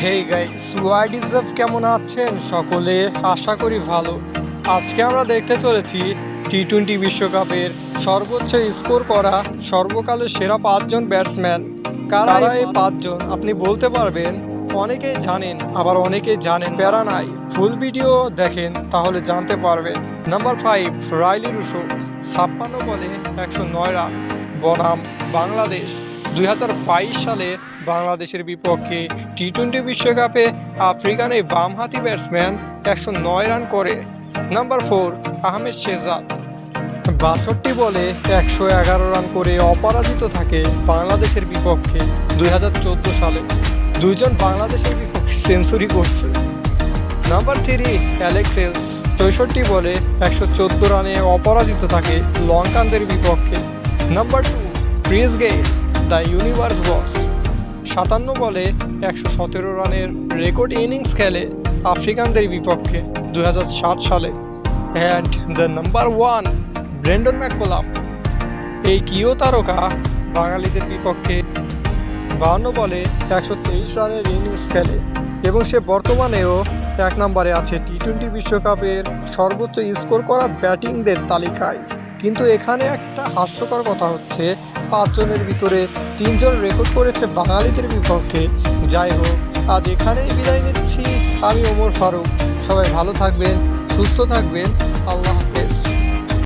Hey guys, what is up? কেমন আছেন সকলে? আশা করি ভালো। আজকে আমরা দেখতে চলেছি টি-20 বিশ্বকাপের সর্বোচ্চ স্কোর করা সর্বকালের সেরা 5জন ব্যাটসম্যান। কারা এই 5জন আপনি বলতে পারবেন? অনেকেই জানেন, আবার অনেকেই জানেন, প্যারা নাই, ফুল ভিডিও দেখেন তাহলে জানতে পারবেন। নাম্বার 5, রাইলি রুশো, 56 বলে 109 রান, বনাম বাংলাদেশ। 2022 সালে বাংলাদেশের বিপক্ষে টি-20 বিশ্বকাপে আফ্রিকান এই বামহাতি ব্যাটসম্যান 109 রান করে। নাম্বার 4, আহমেদ শেহজাদ, 62 বলে 111 রান করে অপরাজিত থাকে বাংলাদেশের বিপক্ষে 2014 সালে। দুইজন বাংলাদেশের বিপক্ষে সেঞ্চুরি করছে। নাম্বার 3, অ্যালেক্স হেলস, 64 বলে 114 রানে অপরাজিত থাকে লঙ্কানদের বিপক্ষে। Number 2, Chris Gayle, the universe boss, 57 বলে 117 রানের রেকর্ড ইনিংস খেলে আফ্রিকানদের বিপক্ষে 2007 সালে। And the number 1, Brendon McCullum, এই কিও তারকা বাঙালিদের বিপক্ষে 52 বলে 123 রানের ইনিংস খেলে এবং সে বর্তমানেও 1 নম্বরে আছে টি-20 বিশ্বকাপের সর্বোচ্চ স্কোর করা ব্যাটিংদের তালিকায়। কিন্তু এখানে একটা হাস্যকর কথা হচ্ছে, 5 জনের ভিতরে 3 জন রেকর্ড করেছে বাঙালিদের বিপক্ষে। যাই হোক, আজ এখানেই বিদায় নিচ্ছি। আমি ওমর ফারুক। সবাই ভালো থাকবেন, সুস্থ থাকবেন। আল্লাহ।